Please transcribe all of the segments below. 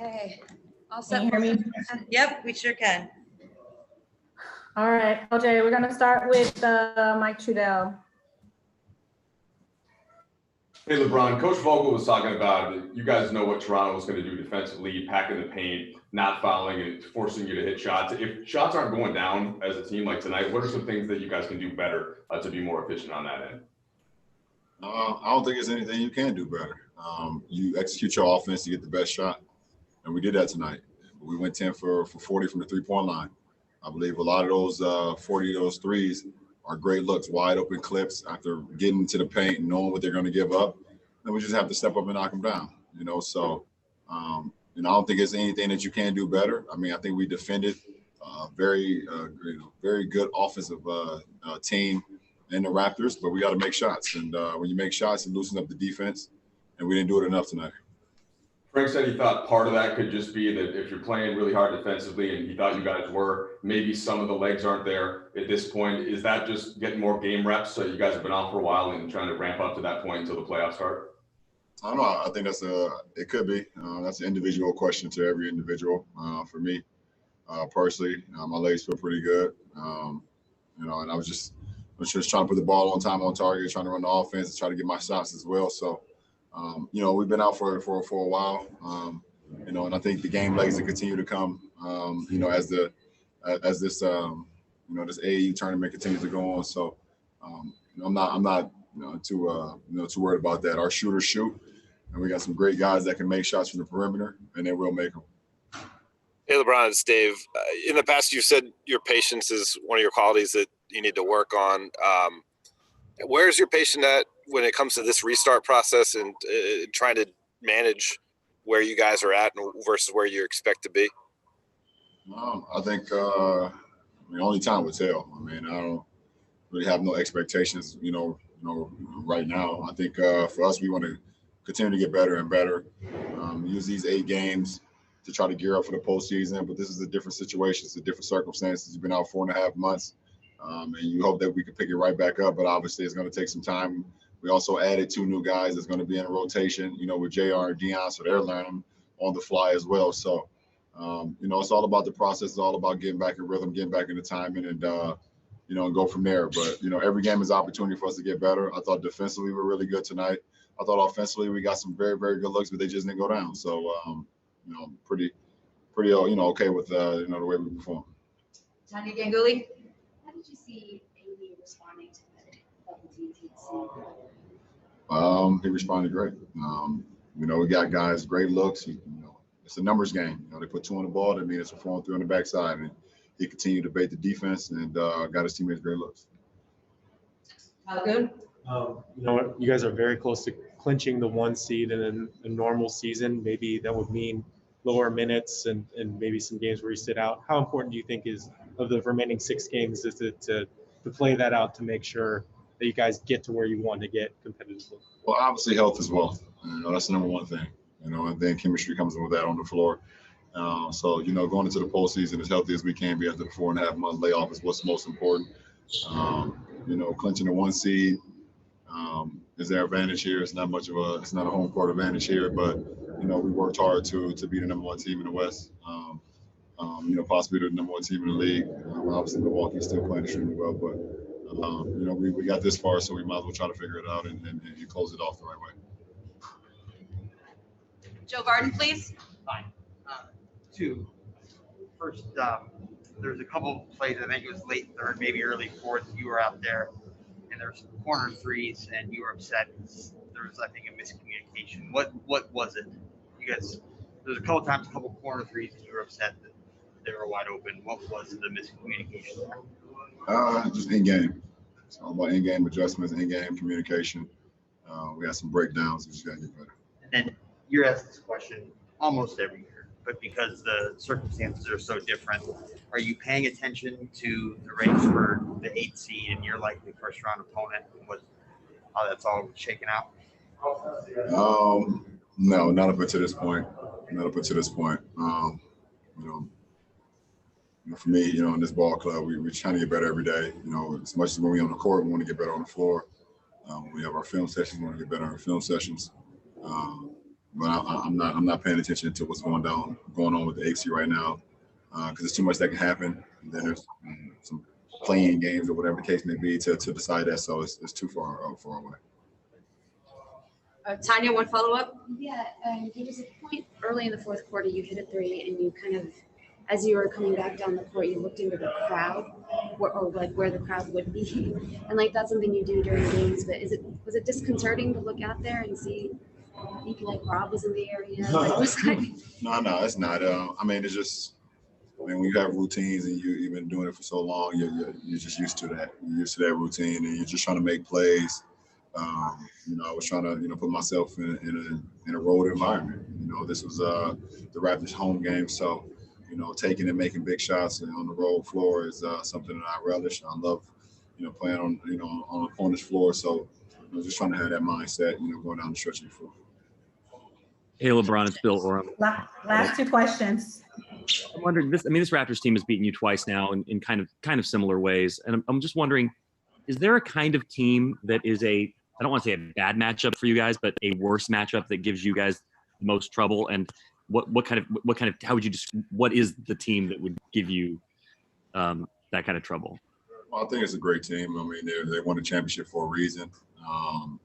Okay. All Can set. you hear me? Yep, we sure can. All right, OJ, we're going to start with Mike Trudell. Hey, LeBron, Coach Vogel was talking about it. You guys know what Toronto was going to do defensively, packing the paint, not fouling, and forcing you to hit shots. If shots aren't going down as a team like tonight, what are some things that you guys can do better to be more efficient on that end? I don't think there's anything you can do better. You execute your offense to get the best shot, and we did that tonight. We went 10 for 40 from the three-point line. I believe a lot of those 40 of those threes are great looks, wide open clips after getting to the paint and knowing what they're going to give up. Then we just have to step up and knock them down, So, I don't think there's anything that you can do better. I mean, I think we defended very good offensive team in the Raptors, but we got to make shots. And when you make shots, it loosens up the defense, and we didn't do it enough tonight. Frank said he thought part of that could just be that if you're playing really hard defensively, and he thought you guys were, maybe some of the legs aren't there at this point. Is that just getting more game reps? So you guys have been off for a while and trying to ramp up to that point until the playoffs start? I don't know. I think it could be. That's an individual question to every individual. For me, personally, my legs feel pretty good. And I was just trying to put the ball on time, on target, trying to run the offense and try to get my shots as well. So, we've been out for a while, and I think the game legs will continue to come, as this this AAU tournament continues to go on. So, I'm not too worried about that. Our shooters shoot, and we got some great guys that can make shots from the perimeter, and they will make them. Hey, LeBron, it's Dave. In the past, you've said your patience is one of your qualities that you need to work on. Where's your patience at when it comes to this restart process and trying to manage where you guys are at versus where you expect to be? I think only time will tell. I mean, I don't really have no expectations, right now. I think for us, we want to continue to get better and better. Use these 8 games to try to gear up for the postseason, but this is a different situation. It's a different circumstances. You've been out 4.5 months, and you hope that we can pick it right back up, but obviously it's going to take some time. We also added 2 new guys that's going to be in a rotation, with JR and Dion, so they're learning on the fly as well. So, it's all about the process. It's all about getting back in rhythm, getting back into timing, and and go from there. But, every game is an opportunity for us to get better. I thought defensively we were really good tonight. I thought offensively we got some very, very good looks, but they just didn't go down. So, pretty okay with, the way we perform. Tanya Ganguly. How did you see AB responding to the He responded great. We got guys, great looks. It's a numbers game. They put 2 on the ball. That means it's a 4 and 3 on the backside. And he continued to bait the defense and got his teammates great looks. Malagoon. You guys are very close to clinching the 1 seed in a normal season. Maybe that would mean lower minutes and maybe some games where you sit out. How important do you think is of the remaining 6 games is to play that out to make sure that you guys get to where you want to get competitively? Well, obviously health as well. That's the number one thing. And then chemistry comes in with that on the floor. So going into the postseason as healthy as we can be after the 4.5-month layoff is what's most important. Clinching the 1 seed is their advantage here. It's not a home court advantage here, but we worked hard to be the number 1 team in the West. Possibly the number 1 team in the league. Obviously Milwaukee's still playing extremely well, but we got this far, so we might as well try to figure it out and close it off the right way. Joe Varden, please. Fine. 2. First, there's a couple plays, I think it was late 3rd, maybe early 4th, you were out there, and there's corner threes, and you were upset because there was, I think, a miscommunication. What was it? You guys, there's a couple times, a couple corner threes, and you were upset that they were wide open. What was the miscommunication there? Just in-game. It's all about in-game adjustments, in-game communication. We had some breakdowns. We just got to get better. And then you're asked this question almost every year, but because the circumstances are so different, are you paying attention to the race for the 8th seed and your likely first-round opponent and how that's all shaken out? No, not up until this point. For me, in this ball club, we're trying to get better every day. As much as when we're on the court, we want to get better on the floor. When we have our film sessions, we want to get better on our film sessions. I'm not paying attention to what's going on with the AC right now, because there's too much that can happen. And then there's some playing games or whatever the case may be to decide that. So it's too far away. Tanya, one follow-up? Yeah, there was a point early in the fourth quarter, you hit a three and you kind of, as you were coming back down the court, you looked into the crowd or like where the crowd would be. And like, that's something you do during games, but was it disconcerting to look out there and see people like Rob was in the area? Like, was that... No, it's not. I mean, it's just, when you have routines and you've been doing it for so long, you're just used to that. You're used to that routine, and you're just trying to make plays. I was trying to, put myself in a road environment. This was the Raptors home game, so taking and making big shots on the road floor is something that I relish. I love, playing on opponent's floor. So just trying to have that mindset, going down the stretch of the floor. Hey, LeBron, it's Bill Oram. Last two questions. I'm wondering this Raptors team has beaten you twice now in kind of similar ways. And I'm just wondering, is there a kind of team that is I don't want to say a bad matchup for you guys, but a worse matchup that gives you guys the most trouble? And what is the team that would give you that kind of trouble? Well, I think it's a great team. I mean, they won a championship for a reason, and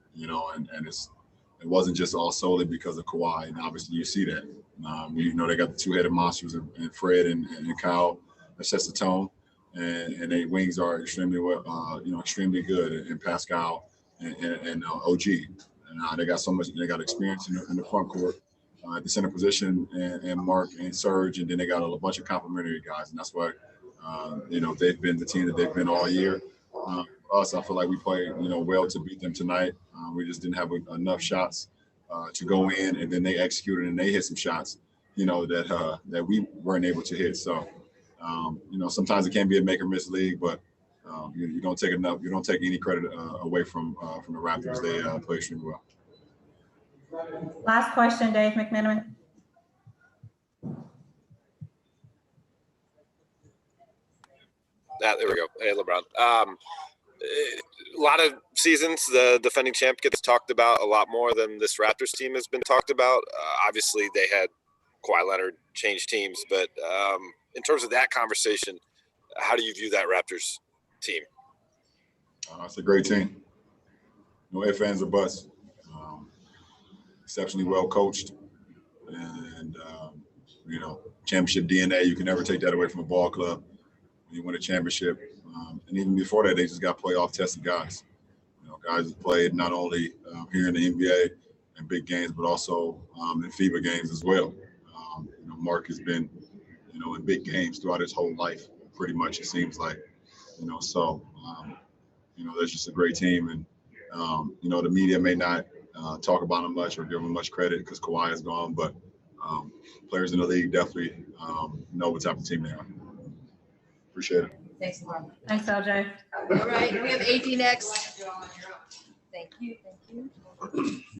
it wasn't just all solely because of Kawhi. And obviously, you see that. They got the two-headed monsters and Fred and Kyle. That sets the tone, and their wings are extremely extremely good. And Pascal and OG, and they got so much. They got experience in the front court, at the center position, and Mark and Serge, and then they got a bunch of complementary guys, and that's why they've been the team that they've been all year. Us, I feel like we played well to beat them tonight. We just didn't have enough shots to go in, and then they executed and they hit some shots, that we weren't able to hit. So, sometimes it can be a make or miss league, but you don't take enough. You don't take any credit away from the Raptors. They play extremely well. Last question, Dave McMenamin. There we go. Hey, LeBron. A lot of seasons, the defending champ gets talked about a lot more than this Raptors team has been talked about. Obviously, they had Kawhi Leonard change teams, but in terms of that conversation, how do you view that Raptors team? It's a great team. No ifs, ands, or buts. Exceptionally well coached, and championship DNA. You can never take that away from a ball club. You win a championship, and even before that, they just got playoff tested guys. Guys that played not only here in the NBA and big games, but also in FIBA games as well. Mark has been, in big games throughout his whole life, pretty much. It seems like, So, that's just a great team, and the media may not talk about them much or give them much credit because Kawhi is gone, but players in the league definitely know what type of team they are. Appreciate it. Thanks, LeBron. Thanks, LJ. All right, we have AD next. Thank you.